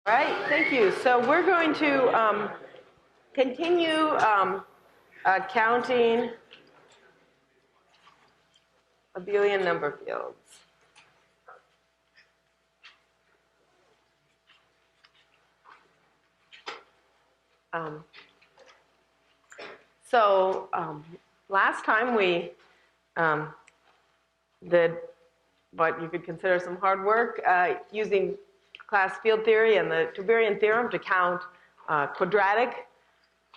All right, thank you. So we're going to continue counting abelian number fields. Last time we did what you could consider some hard work using class field theory and the Tuberian theorem to count quadratic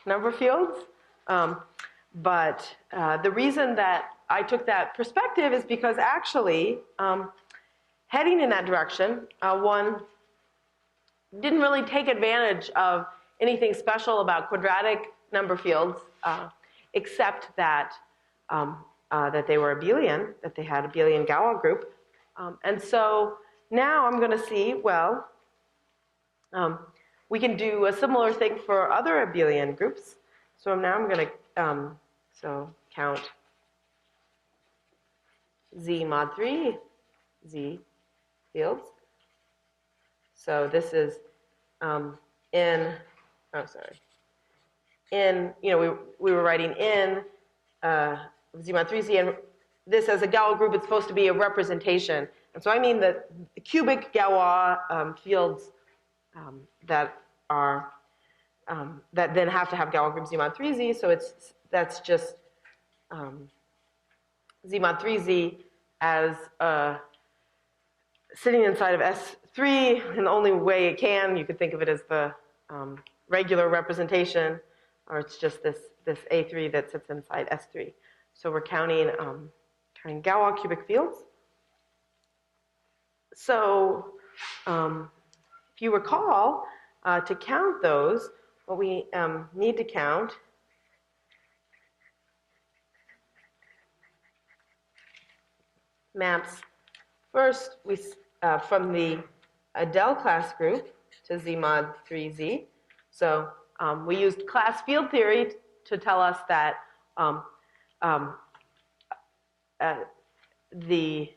number fields. But the reason that I took that perspective is because actually heading in that direction, one didn't really take advantage of anything special about quadratic number fields, except that that they were abelian, that they had abelian Galois group. And so now I'm going to see, well, we can do a similar thing for other abelian groups. So now I'm going to count Z mod 3 Z fields. So this is we were writing in Z mod 3Z, and this as a Galois group, it's supposed to be a representation. And so I mean that the cubic Galois fields that are that then have to have Galois group Z mod 3Z. So that's just Z mod 3Z as sitting inside of S3 in the only way it can. You could think of it as the regular representation, or it's just this A3 that sits inside S3. So we're counting Galois cubic fields. So if you recall, to count those, what we need to count maps first from the Adel class group to Z mod 3Z. So we used class field theory to tell us that the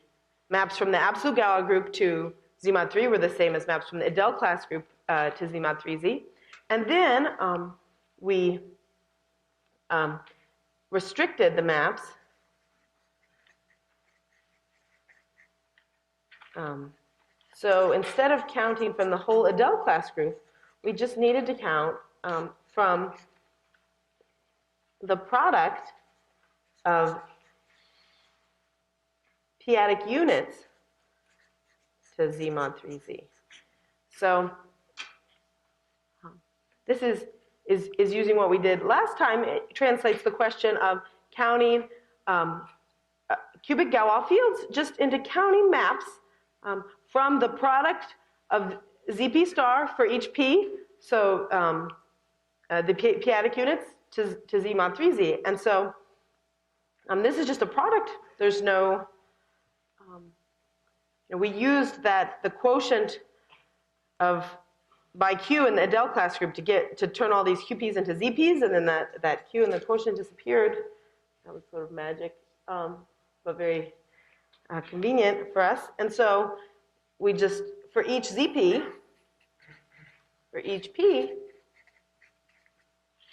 maps from the absolute Galois group to Z mod 3 were the same as maps from the Adel class group to Z mod 3Z. And then we restricted the maps so instead of counting from the whole Adel class group, we just needed to count from the product of p-adic units to Z mod 3Z. So this is using what we did last time. It translates the question of counting cubic Galois fields just into counting maps from the product of ZP star for each P, so the p-adic units to Z mod 3Z. And so this is just a product. There's no, we used the quotient of by Q in the Adel class group to turn all these QPs into ZPs, and then that Q and the quotient disappeared. That was sort of magic, but very convenient for us. And so we just, for each ZP, for each P,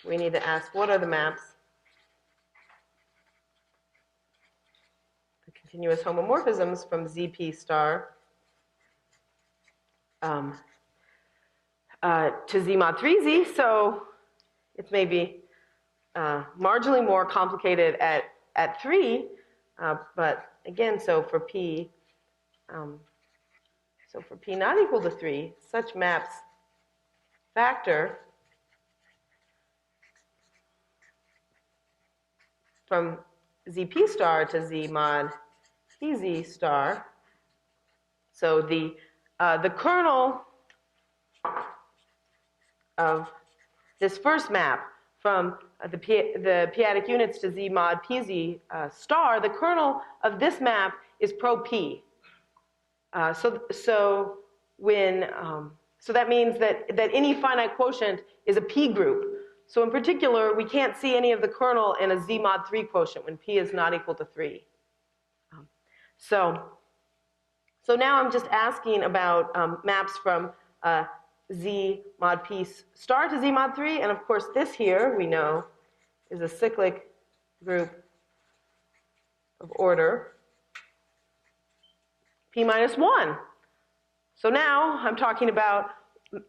we need to ask what are the maps, the continuous homomorphisms from ZP star to Z mod 3Z. So it's maybe marginally more complicated at 3, but again, so for P not equal to 3, such maps factor from ZP star to Z mod PZ star. So the kernel of this first map from the p-adic units to Z mod PZ star, the kernel of this map is pro P. So that means that any finite quotient is a P group. So in particular, we can't see any of the kernel in a Z mod 3 quotient when P is not equal to 3. So now I'm just asking about maps from Z mod P star to Z mod 3. And of course, this here, we know, is a cyclic group of order P minus 1. So now I'm talking about,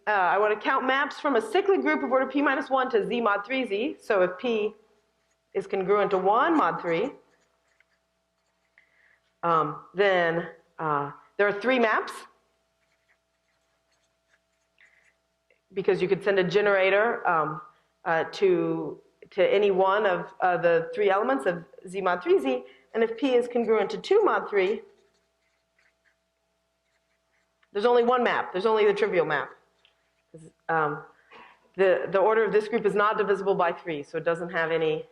I want to count maps from a cyclic group of order P minus 1 to Z mod 3Z. So if P is congruent to 1 mod 3, then there are 3 maps, because you could send a generator to any one of the 3 elements of Z mod 3Z. And if P is congruent to 2 mod 3, there's only one map. There's only the trivial map. The order of this group is not divisible by 3, so it doesn't have any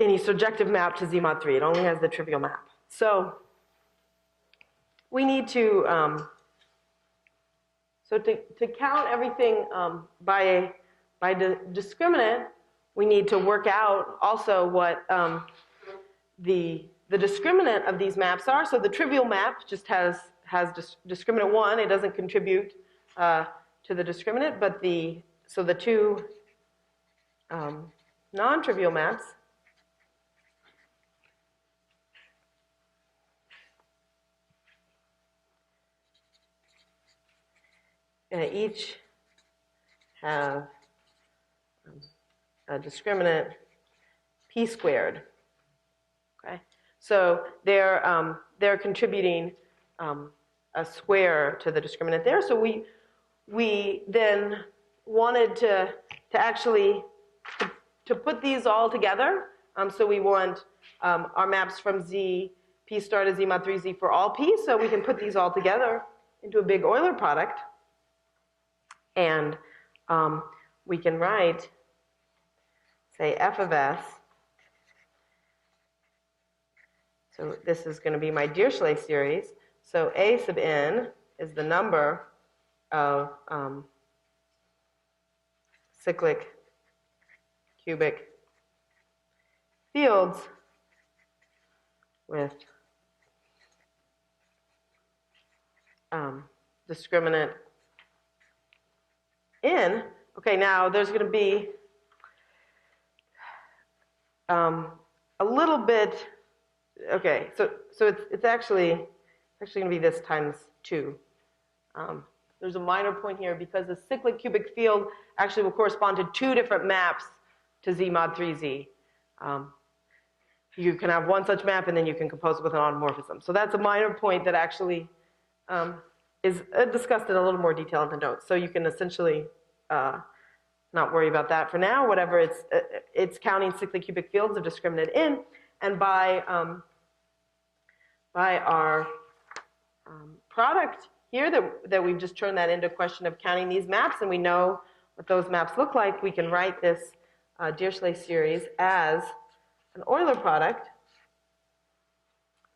surjective map to Z mod 3. It only has the trivial map. So we need to, to count everything by the discriminant, we need to work out also what the discriminant of these maps are. So the trivial map just has discriminant 1. It doesn't contribute to the discriminant, but the 2 non-trivial maps each have a discriminant P squared. Okay, so they're contributing a square to the discriminant there. So we then wanted to actually to put these all together. So we want our maps from Z P star to Z mod 3Z for all P. So we can put these all together into a big Euler product, and we can write, say, f of s. So this is going to be my Dirichlet series. So A sub n is the number of cyclic cubic fields with discriminant n. Okay, now there's going to be a little bit. Okay, so it's actually going to be this times 2. There's a minor point here because the cyclic cubic field actually will correspond to 2 different maps to Z mod 3Z. You can have one such map, and then you can compose it with an automorphism. So that's a minor point that actually is discussed in a little more detail in the notes. So you can essentially not worry about that for now. Whatever, it's counting cyclic cubic fields of discriminant n, and by our product here that we've just turned that into a question of counting these maps, and we know what those maps look like, we can write this Dirichlet series as an Euler product.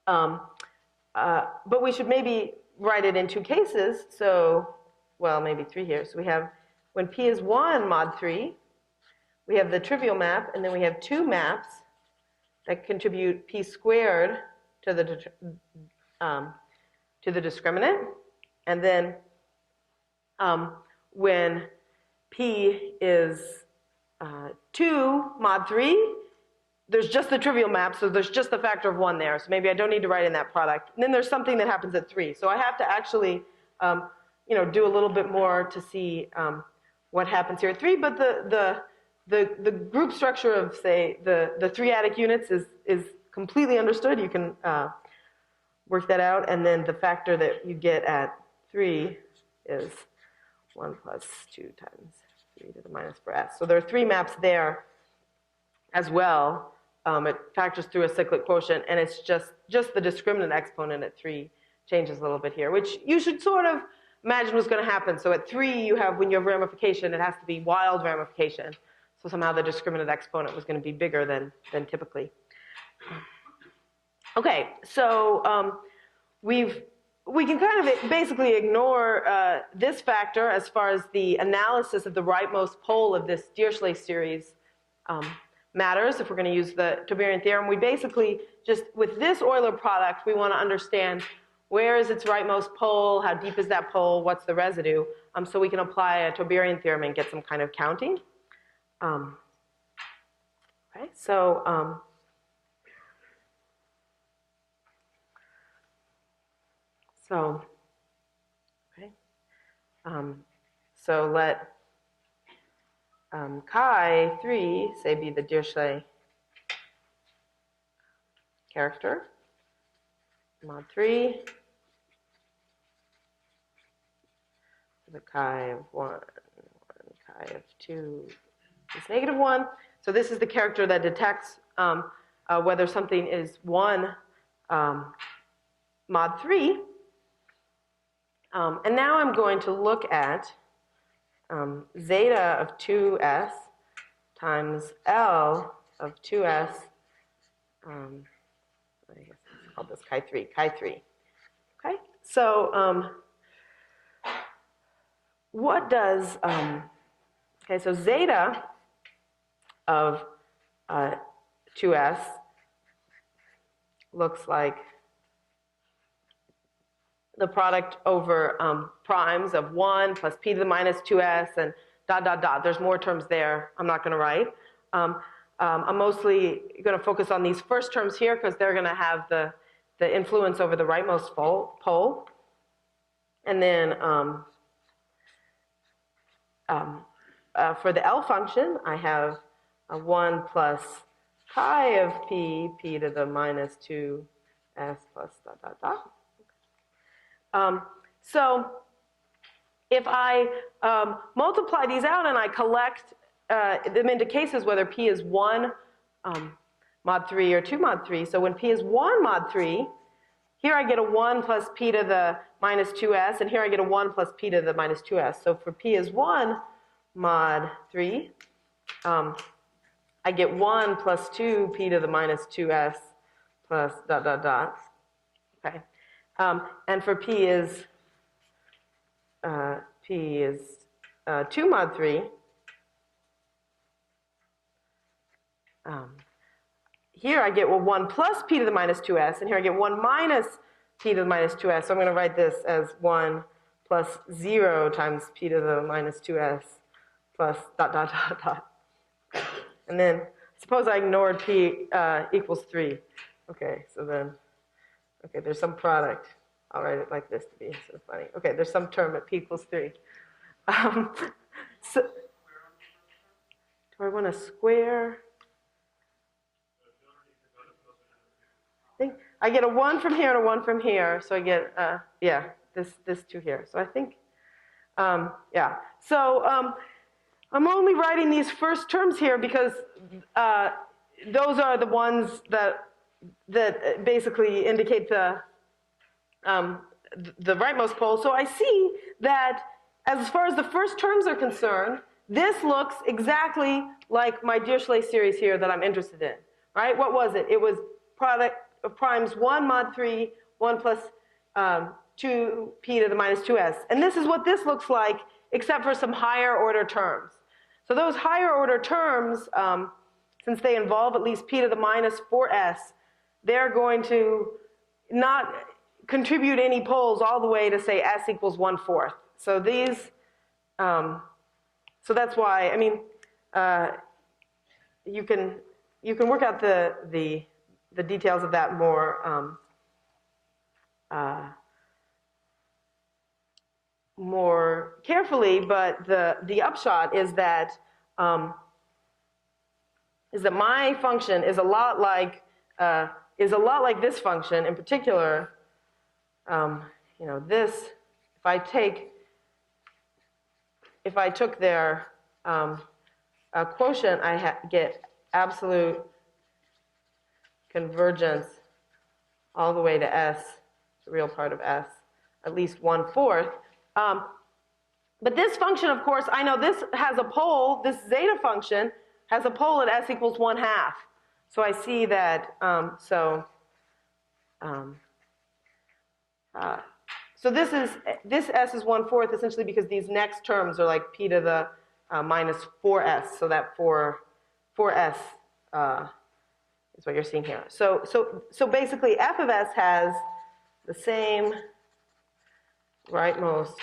But we should maybe write it in 2 cases. So, well, maybe 3 here. So we have, when P is 1 mod 3, we have the trivial map, and then we have 2 maps that contribute P squared to the discriminant. And then when P is 2 mod 3, there's just the trivial map, so there's just the factor of 1 there. So maybe I don't need to write in that product. And then there's something that happens at 3. So I have to actually do a little bit more to see what happens here at 3. But the group structure of, say, the 3-adic units is completely understood. You can work that out. And then the factor that you get at 3 is 1 plus 2 times 3 to the minus 4s. So there are 3 maps there as well. It factors through a cyclic quotient, and it's just the discriminant exponent at 3 changes a little bit here, which you should sort of imagine was going to happen. So at 3, when you have ramification, it has to be wild ramification. So somehow the discriminant exponent was going to be bigger than typically. Okay, so we can kind of basically ignore this factor as far as the analysis of the rightmost pole of this Dirichlet series matters. If we're going to use the Tauberian theorem, we basically just, with this Euler product, we want to understand where is its rightmost pole, how deep is that pole, what's the residue, so we can apply a Tauberian theorem and get some kind of counting. Okay, so so let chi3 say be the Dirichlet character, mod 3, the chi of 1, chi of 2 is negative 1. So this is the character that detects whether something is 1 mod 3. And now I'm going to look at zeta of 2s times L of 2s. I guess let's call this chi3. Okay, so what does, okay, so zeta of 2s looks like the product over primes of 1 plus p to the minus 2s and dot, dot, dot. There's more terms there I'm not going to write. I'm mostly going to focus on these first terms here because they're going to have the influence over the rightmost pole. And then for the L function, I have a 1 plus chi of p to the minus 2s plus dot, dot, dot. So if I multiply these out and I collect them into cases whether p is 1 mod 3 or 2 mod 3, so when p is 1 mod 3, here I get a 1 plus p to the minus 2s, and here I get a 1 plus p to the minus 2s. So for p is 1 mod 3, I get 1 plus 2 p to the minus 2s plus dot, dot, dot. Okay. And for p is 2 mod 3, here I get 1 plus p to the minus 2s, and here I get 1 minus p to the minus 2s. So I'm going to write this as 1 plus 0 times p to the minus 2s plus dot, dot, dot, dot. And then suppose I ignored p equals 3. Okay, so then, okay, there's some product. I'll write it like this to be so funny. Okay, there's some term at p equals 3. So, do I want to square? I get a 1 from here and a 1 from here, so I get, yeah, this 2 here. So I think, yeah. So I'm only writing these first terms here because those are the ones that basically indicate the rightmost pole. So I see that as far as the first terms are concerned, this looks exactly like my Dirichlet series here that I'm interested in, right? What was it? It was product of primes 1 mod 3, 1 plus 2 p to the minus 2s. And this is what this looks like, except for some higher order terms. So those higher order terms, since they involve at least p to the minus 4s, they're going to not contribute any poles all the way to, say, s equals 1/4. So these, so that's why, I mean, you can work out the details of that more more carefully, but the upshot is that my function is a lot like this function in particular. You know, this, if I took their quotient, I get absolute convergence all the way to s, the real part of s, at least 1/4. But this function, of course, I know this has a pole, this zeta function has a pole at s equals 1/2. So I see that, so this s is 1/4 essentially because these next terms are like p to the minus 4s, so that 4s is what you're seeing here. So basically f of s has the same rightmost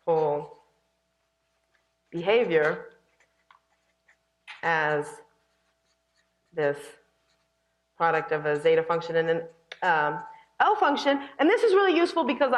pole behavior as this product of a zeta function and an L function. And this is really useful because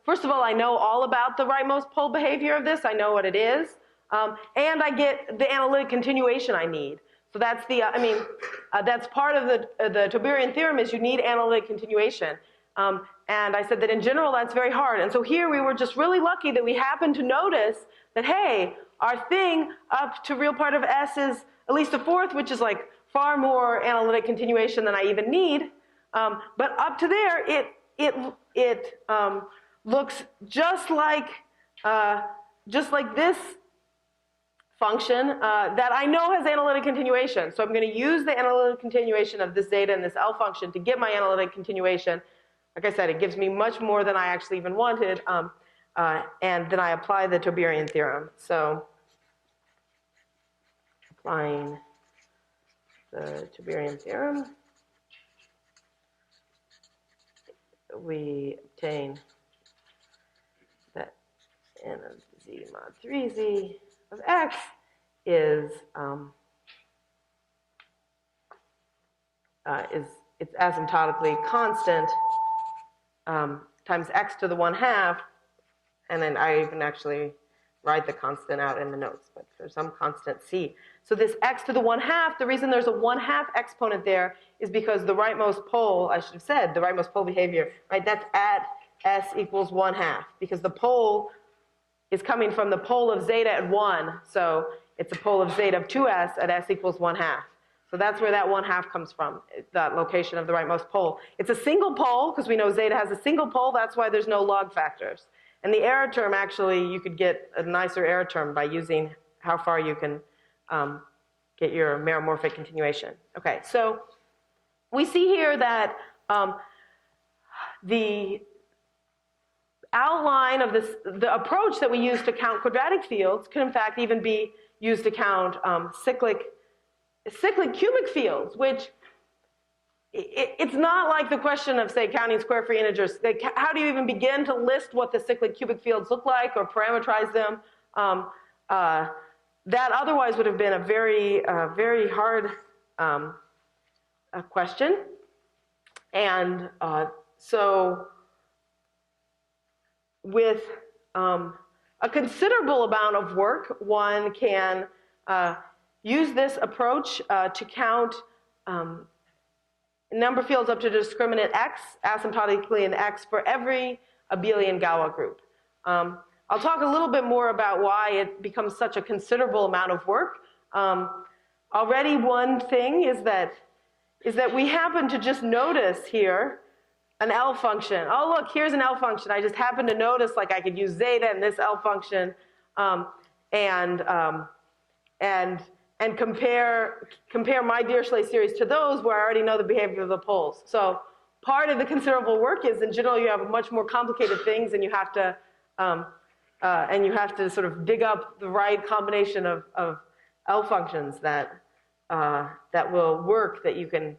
first of all, I know all about the rightmost pole behavior of this. I know what it is. And I get the analytic continuation I need. So that's that's part of the Tauberian theorem is you need analytic continuation. And I said that in general, that's very hard. And so here we were just really lucky that we happened to notice that, hey, our thing up to real part of S is at least a fourth, which is like far more analytic continuation than I even need. But up to there, it looks just like this function that I know has analytic continuation. So I'm going to use the analytic continuation of this zeta and this L function to get my analytic continuation. Like I said, it gives me much more than I actually even wanted. And then I apply the Tauberian theorem. So applying the Tauberian theorem, we obtain that n of z mod 3z of x is it's asymptotically constant times x to the 1/2, and then I even actually write the constant out in the notes, but for some constant c. So this x to the 1/2, the reason there's a 1/2 exponent there is because the rightmost pole, I should have said, the rightmost pole behavior, right, that's at s equals 1/2, because the pole is coming from the pole of zeta at 1, so it's a pole of zeta of 2s at s equals 1/2. So that's where that 1/2 comes from, that location of the rightmost pole. It's a single pole, because we know zeta has a single pole, that's why there's no log factors. And the error term, actually, you could get a nicer error term by using how far you can get your meromorphic continuation. Okay, so we see here that the outline of the approach that we use to count quadratic fields can in fact even be used to count cyclic cubic fields, which it's not like the question of, say, counting square free integers. Like, how do you even begin to list what the cyclic cubic fields look like or parameterize them? That otherwise would have been a very hard question. And so with a considerable amount of work, one can use this approach to count number fields up to discriminant x, asymptotically in x, for every abelian Galois group. I'll talk a little bit more about why it becomes such a considerable amount of work. Already one thing is that we happen to just notice here an L function. Oh, look, here's an L function. I just happen to notice, like, I could use zeta and this L function and compare my Dirichlet series to those where I already know the behavior of the poles. So part of the considerable work is, in general, you have much more complicated things, and you have to sort of dig up the right combination of L functions that will work, that you can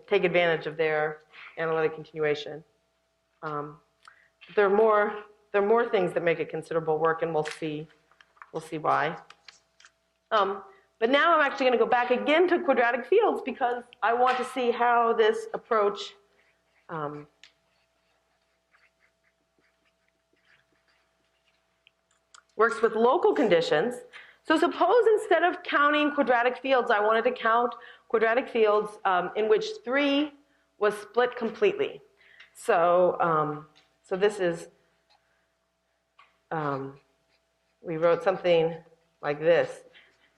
take advantage of their analytic continuation. There are more things that make it considerable work, and we'll see why. But now I'm actually going to go back again to quadratic fields because I want to see how this approach works with local conditions. So suppose instead of counting quadratic fields, I wanted to count quadratic fields in which 3 was split completely. So, so this is, we wrote something like this.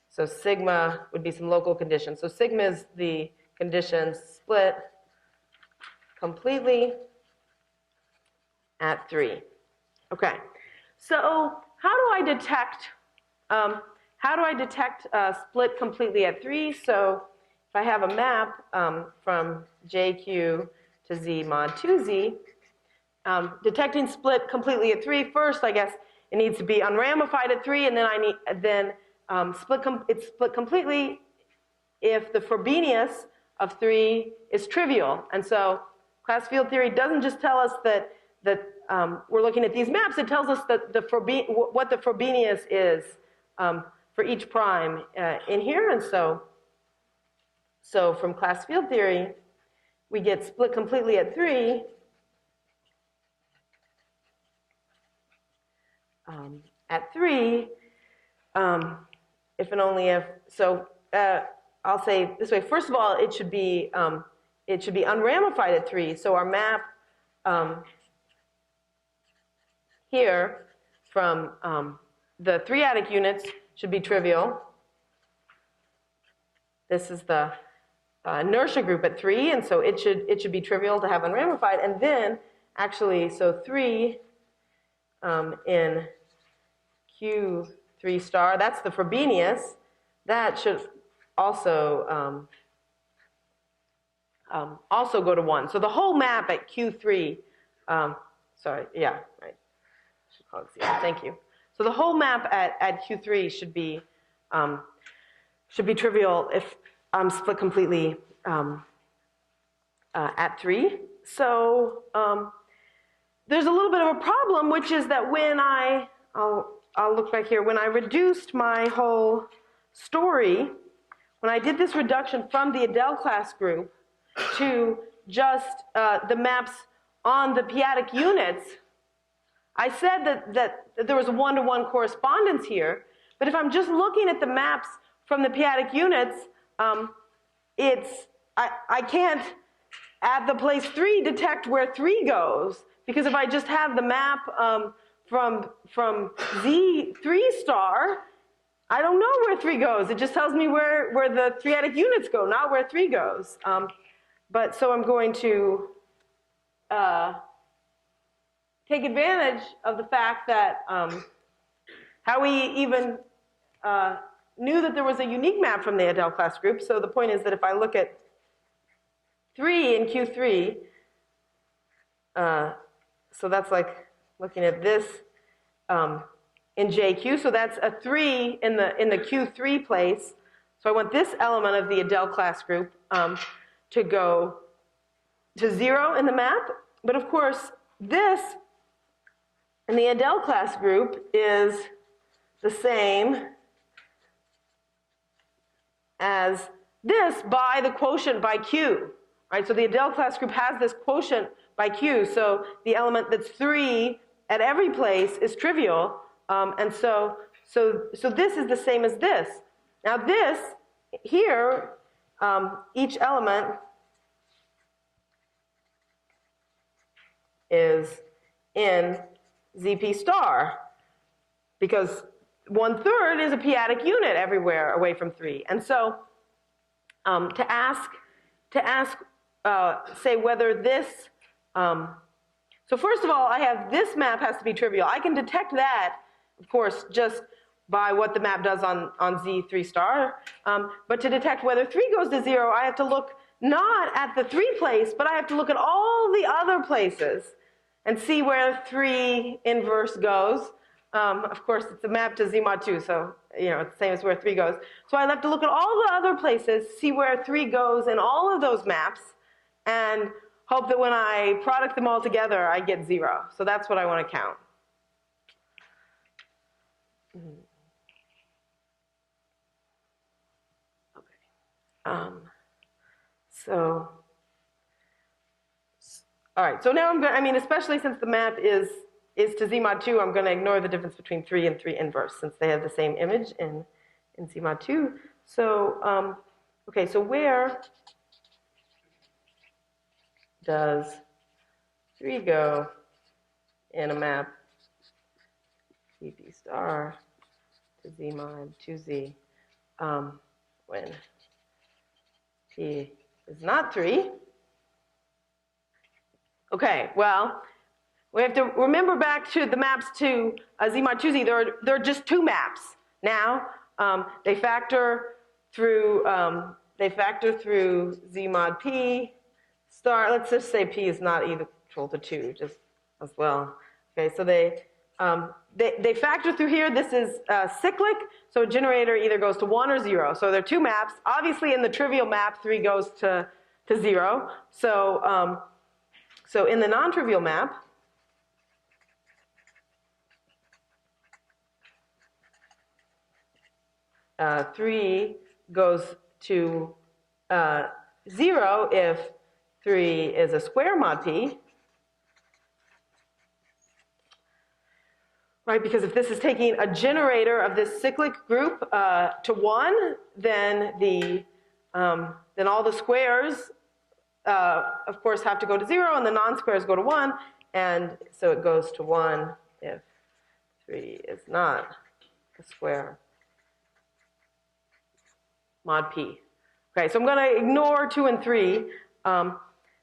So sigma would be some local condition. So sigma is the condition split completely at 3. Okay. So how do I detect split completely at 3? So if I have a map from JQ to Z mod 2Z, detecting split completely at 3, first, I guess it needs to be unramified at 3, and then it's split completely if the Frobenius of 3 is trivial. And so class field theory doesn't just tell us that we're looking at these maps, it tells us that what the Frobenius is for each prime in here. And so from class field theory, we get split completely at 3. At 3, if and only if, so I'll say this way. First of all, it should be unramified at 3. So our map here from the 3-adic units should be trivial. This is the inertia group at 3, and so it should be trivial to have unramified. And then actually, so 3 in Q3 star, that's the Frobenius. That should also also go to 1. So the whole map at Q3, sorry, yeah, right. Should call it 0. Thank you. So the whole map at Q3 should be trivial if split completely at 3. So there's a little bit of a problem, which is that when I'll look back here, when I reduced my whole story, when I did this reduction from the Adele class group to just the maps on the p-adic units, I said that there was a one-to-one correspondence here, but if I'm just looking at the maps from the p-adic units, I can't, at the place 3, detect where 3 goes, because if I just have the map from Z3 star, I don't know where 3 goes. It just tells me where the 3-adic units go, not where 3 goes. But so I'm going to take advantage of the fact that how we even knew that there was a unique map from the Adele class group. So the point is that if I look at 3 in Q3, so that's like looking at this in JQ. So that's a 3 in the Q3 place. So I want this element of the Adele class group to go to 0 in the map. But of course, this in the Adele class group is the same as this by the quotient by Q, right? So the Adele class group has this quotient by Q, so the element that's 3 at every place is trivial, and so this is the same as this. Now this here, each element is in ZP star, because 1/3 is a p-adic unit everywhere away from 3. And so to ask, say whether this, so first of all, I have this map has to be trivial. I can detect that, of course, just by what the map does on Z3 star. But to detect whether 3 goes to 0, I have to look not at the 3 place, but I have to look at all the other places and see where 3 inverse goes. Of course, it's a map to Z mod 2, so it's the same as where 3 goes. So I have to look at all the other places, see where 3 goes in all of those maps, and hope that when I product them all together, I get 0. So that's what I want to count. Okay. All right. So now I'm going. Especially since the map is to Z mod 2, I'm going to ignore the difference between 3 and 3 inverse, since they have the same image in Z mod 2. So okay. So where does 3 go in a map ZP star to Z mod 2Z when P is not 3? Okay, well, we have to remember back to the maps to Z mod 2Z. There are just 2 maps now. They factor through Z mod P star. Let's just say P is not equal to 2, just as well. Okay, so they They factor through here. This is cyclic, so a generator either goes to 1 or 0. So there are two maps. Obviously, in the trivial map, 3 goes to 0. So, so in the non-trivial map, three goes to 0 if 3 is a square mod p. Right, because if this is taking a generator of this cyclic group to 1, then then all the squares, of course, have to go to 0, and the non-squares go to 1, and so it goes to 1 if 3 is not a square mod p. Okay, so I'm going to ignore 2 and 3.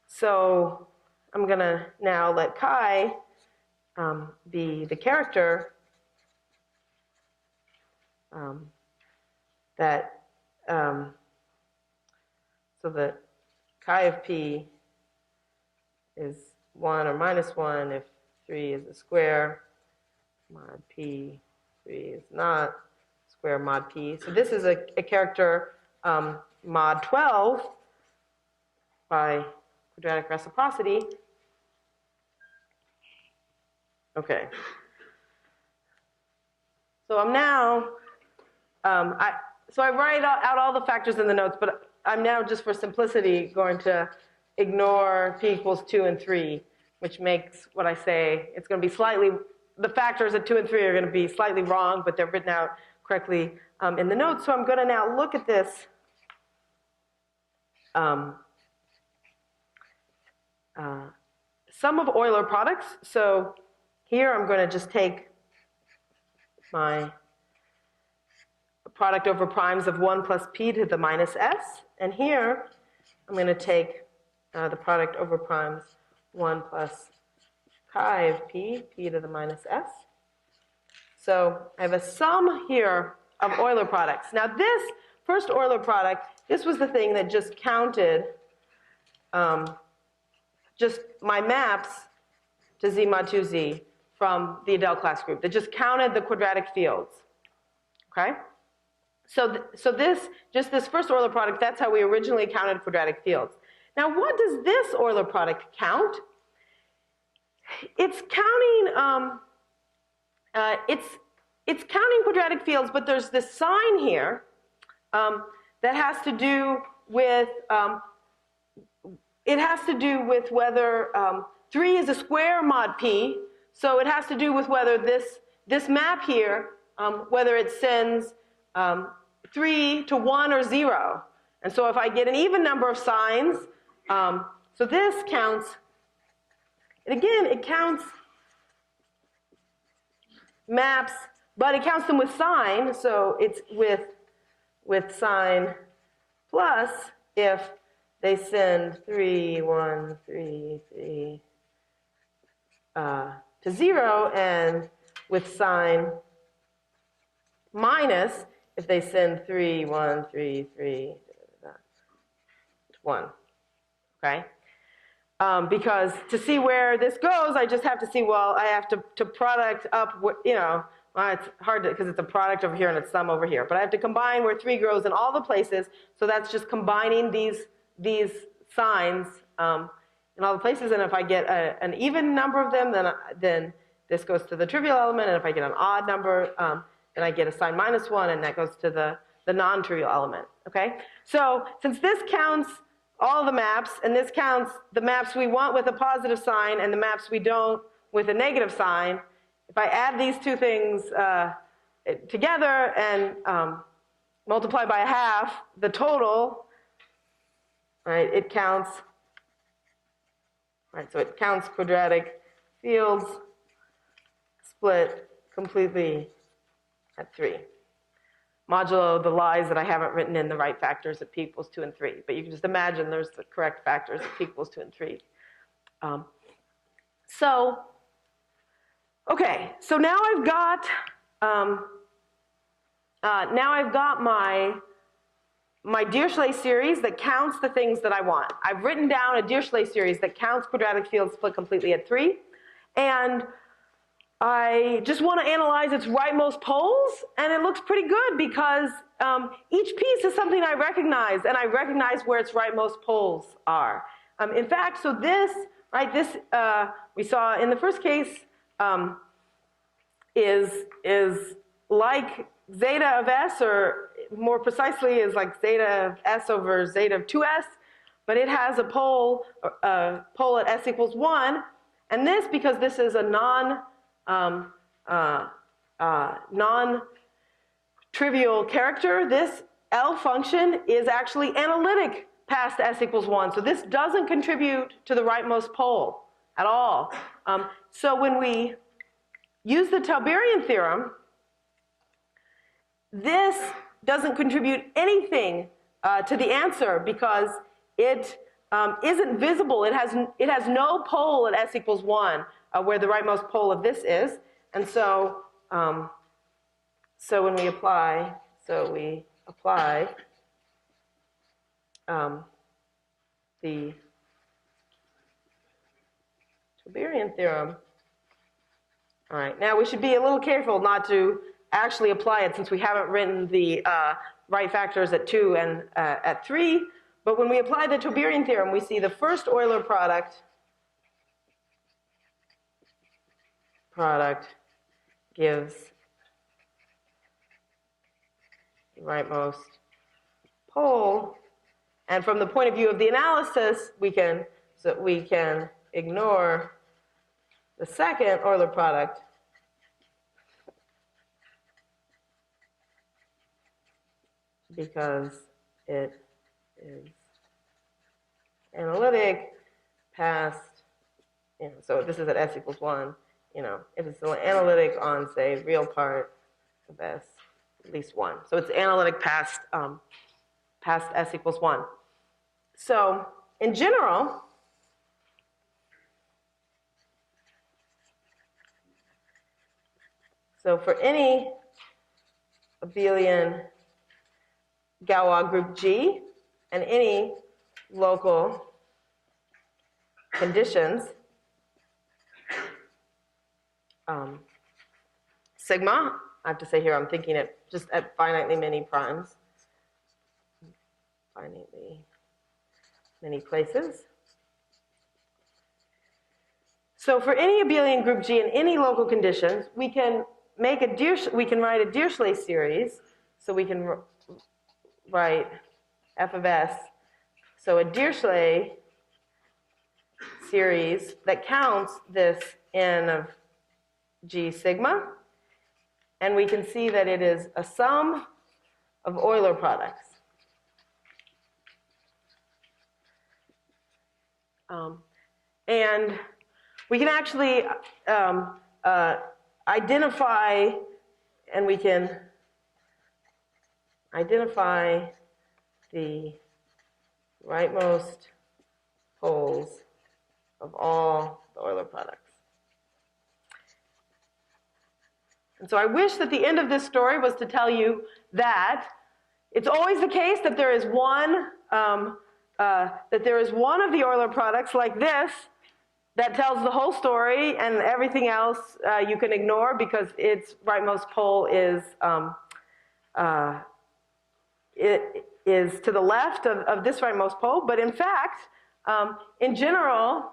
So I'm going to now let chi be the character that, so that chi of p is 1 or minus 1 if 3 is a square mod p, 3 is not square mod p. So this is a character mod 12 by quadratic reciprocity. Okay. So I'm now, so I write out all the factors in the notes, but I'm now, just for simplicity, going to ignore p equals 2 and 3, which makes what I say, it's going to be slightly, the factors at 2 and 3 are going to be slightly wrong, but they're written out correctly in the notes. So I'm going to now look at this sum of Euler products. So here I'm going to just take my product over primes of 1 plus p to the minus s. And here I'm going to take the product over primes 1 plus chi of p, p to the minus s. So I have a sum here of Euler products. Now this first Euler product, this was the thing that just counted just my maps to Z mod 2Z from the Adele class group, that just counted the quadratic fields. Okay? So this, just this first Euler product, that's how we originally counted quadratic fields. Now what does this Euler product count? It's counting, it's counting quadratic fields, but there's this sign here that has to do with, it has to do with whether 3 is a square mod p. So it has to do with whether this map here, whether it sends 3 to 1 or 0. And so if I get an even number of signs, so this counts, and again, it counts maps, but it counts them with sign. So it's with sign plus if they send 3, 1, 3, 3 to 0, and with sign minus if they send 3, 1, 3, 3 to 1. Okay? Because to see where this goes, I just have to see, well, I have to product up, you know, well, it's hard because it's a product over here and it's sum over here. But I have to combine where 3 grows in all the places. So that's just combining these signs in all the places. And if I get an even number of them, then this goes to the trivial element. And if I get an odd number, then I get a sign minus 1, and that goes to the non-trivial element. Okay? So since this counts all the maps, and this counts the maps we want with a positive sign and the maps we don't with a negative sign, if I add these two things together and multiply by 1/2, the total, right, it counts, right, so it counts quadratic fields split completely at 3. Modulo the lies that I haven't written in the right factors at p equals 2 and 3. But you can just imagine there's the correct factors at p equals 2 and 3. Okay, so now I've got my Dirichlet series that counts the things that I want. I've written down a Dirichlet series that counts quadratic fields split completely at 3. And I just want to analyze its rightmost poles, and it looks pretty good because each piece is something I recognize, and I recognize where its rightmost poles are. In fact, so this, right, this we saw in the first case is like zeta of s, or more precisely is like zeta of s over zeta of 2s, but it has a pole at s equals 1, and this, because this is a non-trivial character, this L function is actually analytic past s equals 1. So this doesn't contribute to the rightmost pole at all. So when we use the Tauberian theorem, this doesn't contribute anything to the answer because it isn't visible. It has no pole at s equals 1 where the rightmost pole of this is. And so, so when we apply, the Tauberian theorem. All right, now we should be a little careful not to actually apply it since we haven't written the right factors at 2 and at 3. But when we apply the Tauberian theorem, we see the first Euler product gives the rightmost pole. And from the point of view of the analysis, we can ignore the second Euler product because it is analytic past, so this is at s equals 1, if it's analytic on, say, real part of s, at least 1. So it's analytic past s equals 1. So in general, so for any abelian Galois group G and any local conditions, sigma, I have to say here I'm thinking it just at finitely many primes, finitely many places. So for any abelian group G and any local conditions, we can write a Dirichlet series. So we can write f of s. So a Dirichlet series that counts this n of G sigma, and we can see that it is a sum of Euler products. And we can actually identify, and we can identify the rightmost poles of all the Euler products. And so I wish that the end of this story was to tell you that it's always the case that there is one of the Euler products like this that tells the whole story, and everything else you can ignore because its rightmost pole is it is to the left of this rightmost pole. But in fact, in general,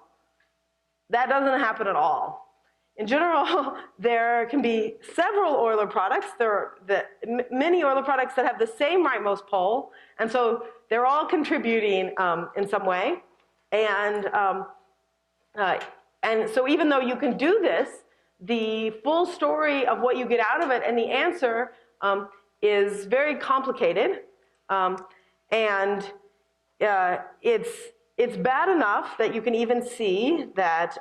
that doesn't happen at all. In general, there can be several Euler products. There are many Euler products that have the same rightmost pole, and so they're all contributing in some way. And so even though you can do this, the full story of what you get out of it and the answer is very complicated. And it's bad enough that you can even see that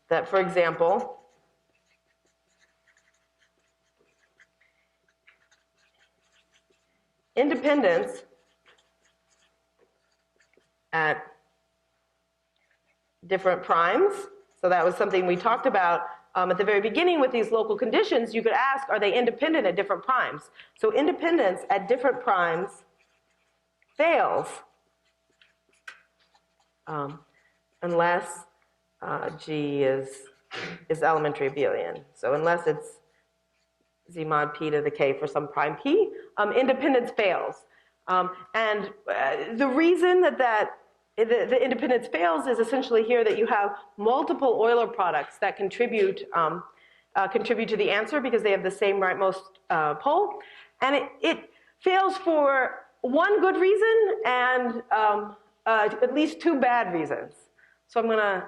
that, for example, independence at different primes. So that was something we talked about at the very beginning with these local conditions. You could ask, are they independent at different primes? So independence at different primes fails unless G is is elementary abelian. So unless it's Z mod P to the K for some prime P, independence fails. The reason that the independence fails is essentially here that you have multiple Euler products that contribute to the answer because they have the same rightmost pole. And it fails for one good reason and at least two bad reasons. So I'm gonna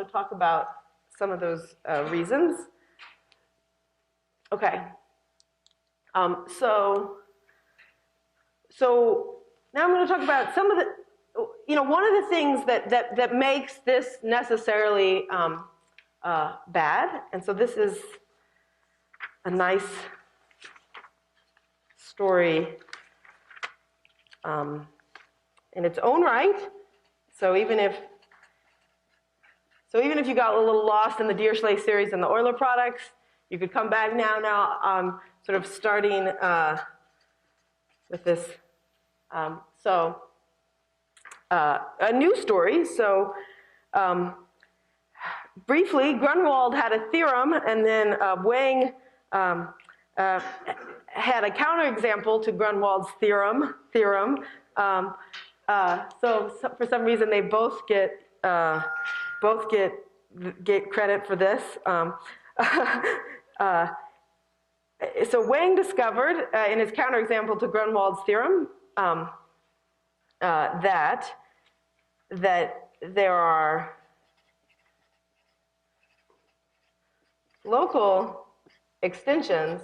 talk about some of those reasons. Okay. So now I'm going to talk about some of the, one of the things that makes this necessarily bad. And so this is a nice story in its own right. So even if you got a little lost in the Dirichlet series and the Euler products, you could come back now sort of starting with this. A new story. So briefly, Grunwald had a theorem, and then Wang had a counterexample to Grunwald's theorem. So for some reason, they both get credit for this. So Wang discovered in his counterexample to Grunwald's theorem that there are local extensions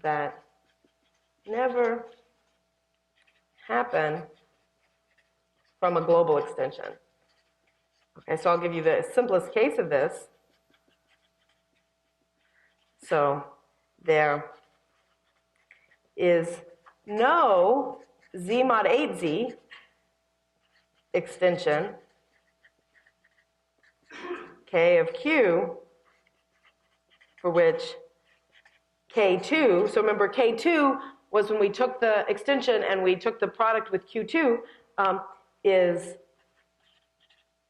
that never happen from a global extension. Okay, so I'll give you the simplest case of this. So there is no Z mod 8Z extension K of Q for which K2, so remember K2 was when we took the extension and we took the product with Q2, is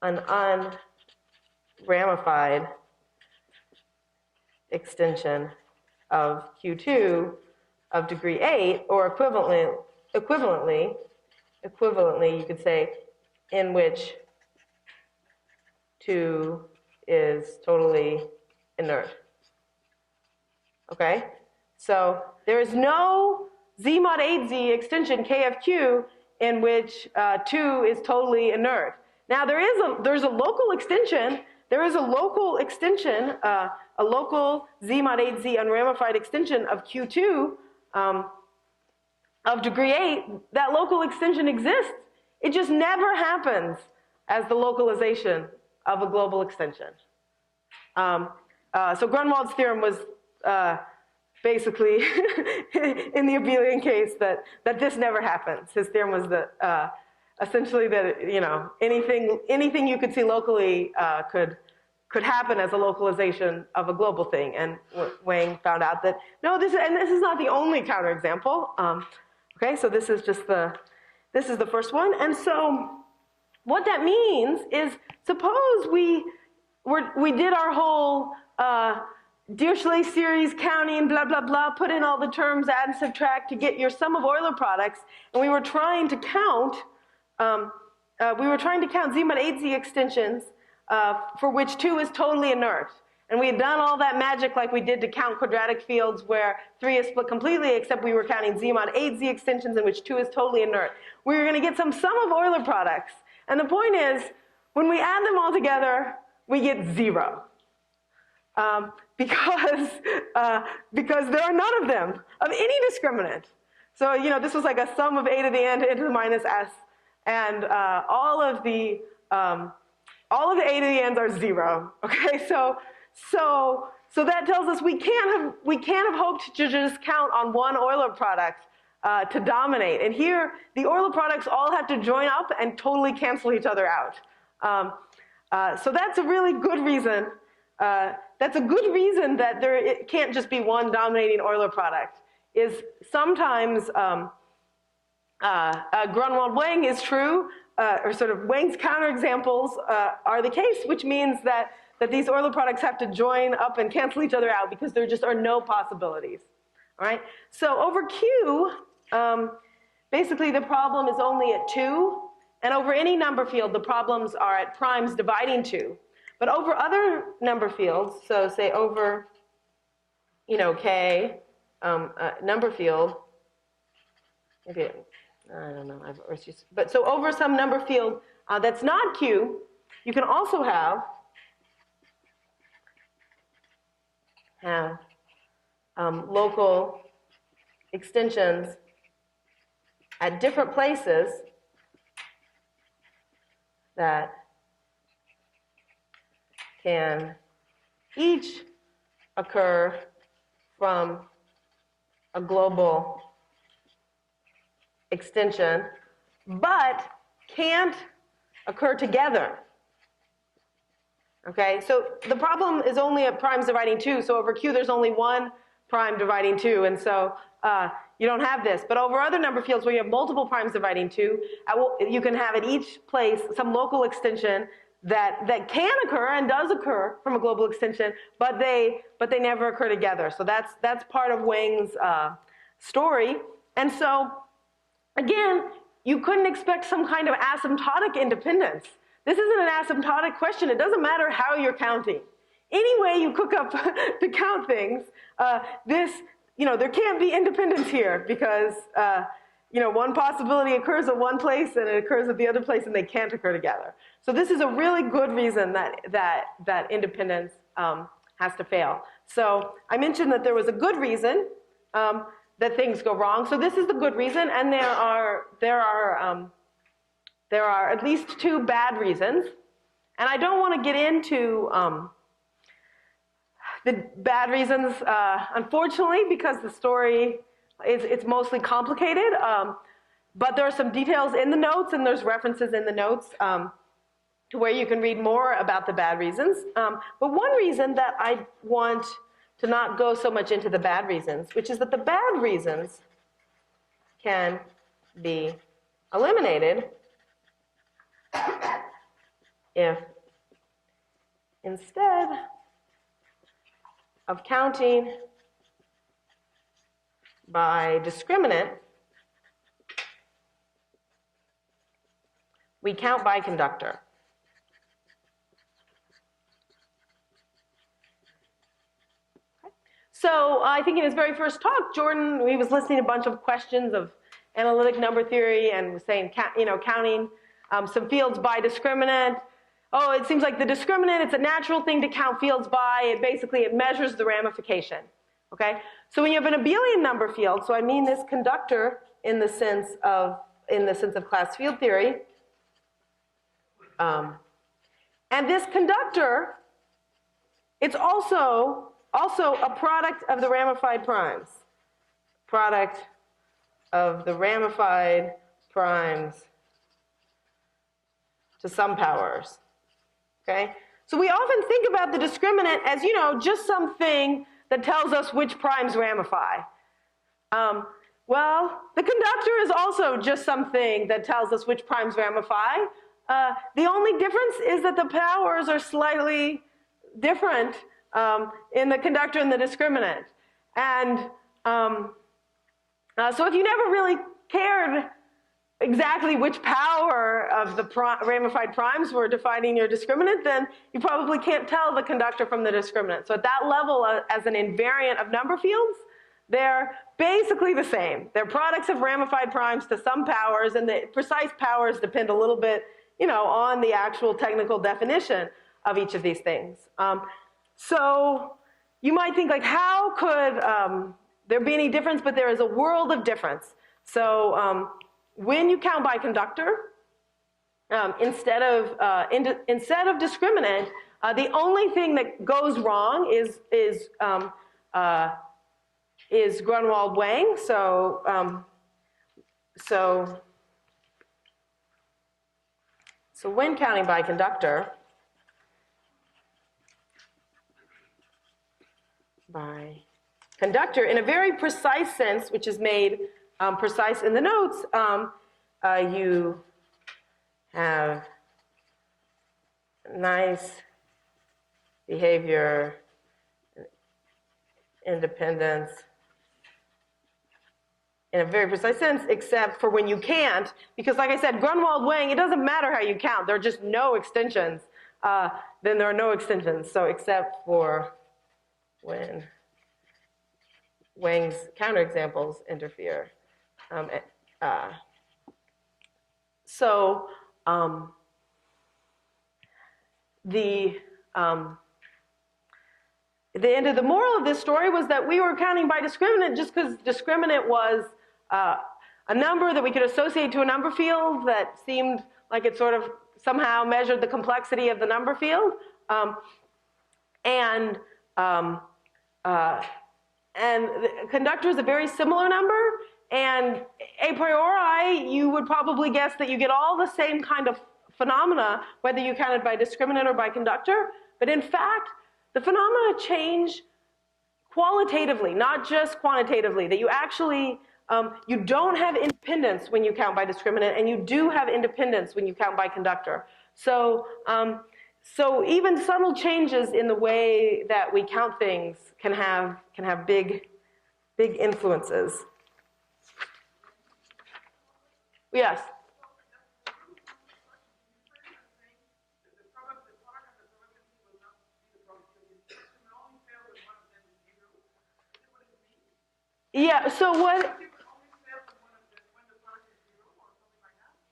an unramified extension of Q2 of degree 8, or equivalently, you could say, in which 2 is totally inert. Okay? So there is no Z mod 8Z extension K of Q in which 2 is totally inert. Now there's a local extension. There is a local extension, a local Z mod 8Z unramified extension of Q2 of degree 8. That local extension exists. It just never happens as the localization of a global extension. So Grunwald's theorem was basically in the abelian case that this never happens. His theorem was that essentially that anything you could see locally could happen as a localization of a global thing. And Wang found out that no, this is not the only counterexample. Okay, so this is the first one. And so what that means is, suppose we did our whole Dirichlet series counting, blah, blah, blah, put in all the terms, add and subtract to get your sum of Euler products, and we were trying to count Z mod 8Z extensions for which 2 is totally inert. And we had done all that magic like we did to count quadratic fields where 3 is split completely, except we were counting Z mod 8Z extensions in which 2 is totally inert. We were going to get some sum of Euler products. And the point is, when we add them all together, we get 0. Because there are none of them of any discriminant. So this was like a sum of a to the n to the minus s, and all of the a to the n's are 0. Okay, so that tells us we can't have hoped to just count on one Euler product to dominate. And here the Euler products all have to join up and totally cancel each other out. So that's a really good reason. That's a good reason that it can't just be one dominating Euler product. Is sometimes Grunwald-Wang is true, or sort of Wang's counterexamples are the case, which means that these Euler products have to join up and cancel each other out because there just are no possibilities. All right? So over Q, basically the problem is only at 2. And over any number field, the problems are at primes dividing 2. But over other number fields, so say over, K, number field, maybe, I don't know, but so over some number field that's not Q, you can also have local extensions at different places that can each occur from a global extension, but can't occur together. Okay, so the problem is only at primes dividing 2, so over Q there's only one prime dividing 2, and so you don't have this. But over other number fields where you have multiple primes dividing 2, you can have at each place some local extension that can occur and does occur from a global extension, but they never occur together. So that's part of Wang's story. And so again, you couldn't expect some kind of asymptotic independence. This isn't an asymptotic question. It doesn't matter how you're counting. Any way you cook up to count things, there can't be independence here because one possibility occurs at one place and it occurs at the other place and they can't occur together. So this is a really good reason that independence has to fail. So I mentioned that there was a good reason that things go wrong. So this is the good reason, and there are at least 2 bad reasons. And I don't want to get into the bad reasons, unfortunately, because the story it's mostly complicated. But there are some details in the notes, and there's references in the notes to where you can read more about the bad reasons. But one reason that I want to not go so much into the bad reasons, which is that the bad reasons can be eliminated if instead of counting by discriminant, we count by conductor. So I think in his very first talk, Jordan, he was listing a bunch of questions of analytic number theory and was saying, counting some fields by discriminant. Oh, it seems like the discriminant, it's a natural thing to count fields by. It measures the ramification. Okay? So when you have an abelian number field, so I mean this conductor in the sense of class field theory, and this conductor, it's also a product of the ramified primes. Product of the ramified primes to some powers. Okay? So we often think about the discriminant as, just something that tells us which primes ramify. Well, the conductor is also just something that tells us which primes ramify. The only difference is that the powers are slightly different in the conductor and the discriminant. And so if you never really cared exactly which power of the ramified primes were defining your discriminant, then you probably can't tell the conductor from the discriminant. So at that level, as an invariant of number fields, they're basically the same. They're products of ramified primes to some powers, and the precise powers depend a little bit, on the actual technical definition of each of these things. So you might think, how could there be any difference? But there is a world of difference. So when you count by conductor, instead of discriminant, the only thing that goes wrong is Grunwald-Wang. So when counting by conductor, in a very precise sense, which is made precise in the notes, you nice behavior, independence, in a very precise sense, except for when you can't, because like I said, Grunwald Wang, it doesn't matter how you count, there are just no extensions. Then there are no extensions, so except for when Wang's counterexamples interfere. The end of the moral of this story was that we were counting by discriminant just because discriminant was a number that we could associate to a number field that seemed like it sort of somehow measured the complexity of the number field. And the conductor is a very similar number, and a priori, you would probably guess that you get all the same kind of phenomena, whether you counted by discriminant or by conductor. But in fact, the phenomena change qualitatively, not just quantitatively, that you actually, you don't have independence when you count by discriminant, and you do have independence when you count by conductor. So even subtle changes in the way that we count things can have big influences. Yes? Yeah, so what?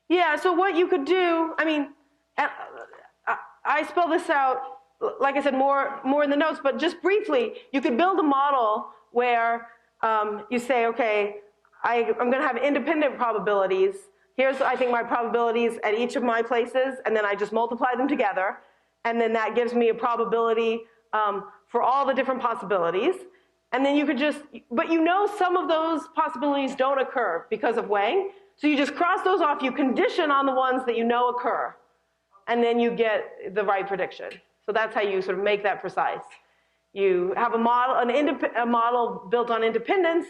Yeah, so what you could do, I mean, I spell this out, like I said, more in the notes, but just briefly, you could build a model where you say, okay, I'm going to have independent probabilities. Here's, I think, my probabilities at each of my places, and then I just multiply them together, and then that gives me a probability for all the different possibilities. And then you could just, but you know some of those possibilities don't occur because of Wang, so you just cross those off, you condition on the ones that you know occur, and then you get the right prediction. So that's how you sort of make that precise. You have a model, a model built on independence,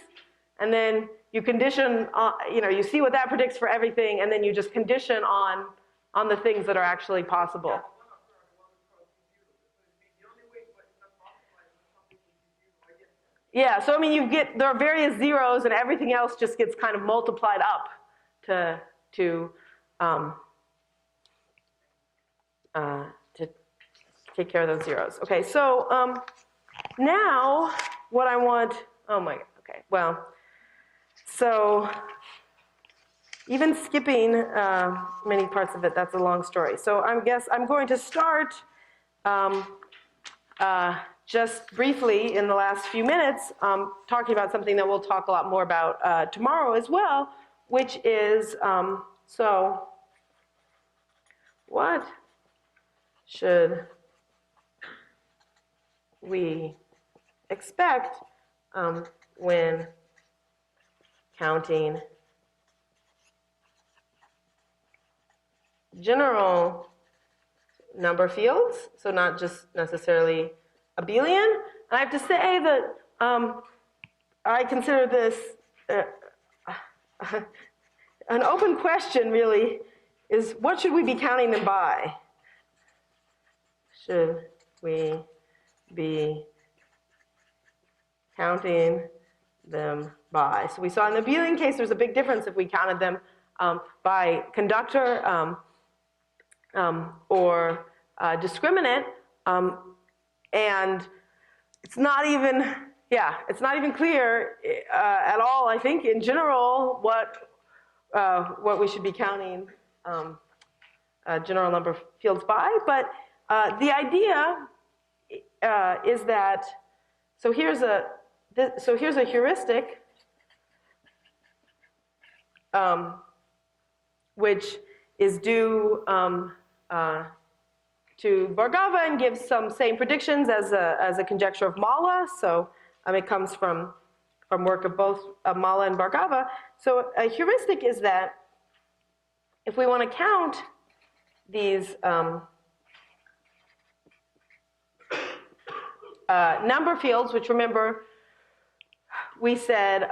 and then you condition, you see what that predicts for everything, and then you just condition on the things that are actually possible. Yeah, so I mean, there are various zeros, and everything else just gets kind of multiplied up to take care of those zeros. Okay, so now what I want, okay, well, so even skipping many parts of it, that's a long story. So I guess I'm going to start just briefly in the last few minutes talking about something that we'll talk a lot more about tomorrow as well, which is, so what should we expect when counting general number fields, so not just necessarily abelian? And I have to say that I consider this an open question, really, is what should we be counting them by? Should we be counting them by? So we saw in the abelian case there's a big difference if we counted them by conductor or discriminant, and it's not even clear at all, I think, in general, what we should be counting general number fields by. But the idea is that, so here's a heuristic which is due to Bhargava and gives some same predictions as a conjecture of Mala. So it comes from work of both Mala and Bhargava. So a heuristic is that if we want to count these number fields, which remember we said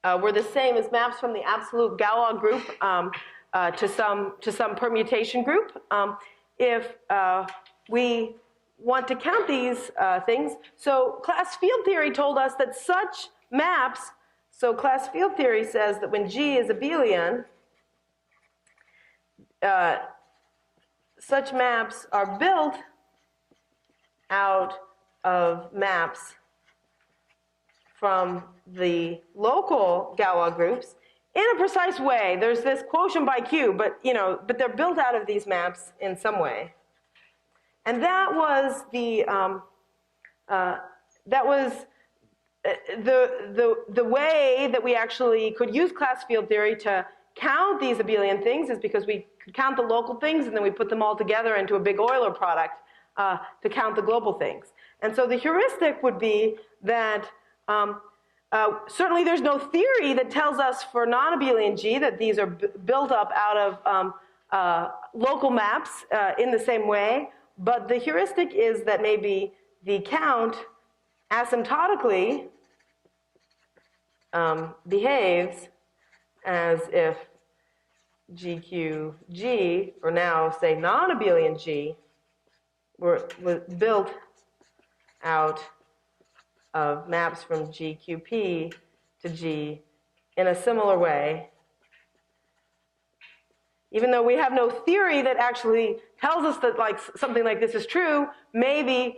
were the same as maps from the absolute Galois group to some permutation group. if we want to count these things. So class field theory told us that such maps, so class field theory says that when G is abelian, such maps are built out of maps from the local Galois groups in a precise way. There's this quotient by Q, but they're built out of these maps in some way. And that was the way that we actually could use class field theory to count these abelian things, is because we could count the local things and then we put them all together into a big Euler product to count the global things. And so the heuristic would be that certainly there's no theory that tells us for non-abelian G that these are built up out of local maps in the same way, but the heuristic is that maybe the count asymptotically behaves as if GQG, or now say non-abelian G, was built out of maps from GQP to G in a similar way. Even though we have no theory that actually tells us that something like this is true, maybe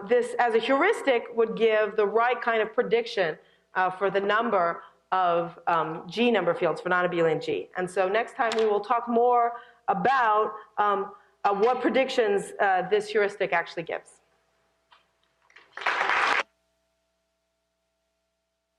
this as a heuristic would give the right kind of prediction for the number of G number fields for non-abelian G. And so next time we will talk more about what predictions this heuristic actually gives.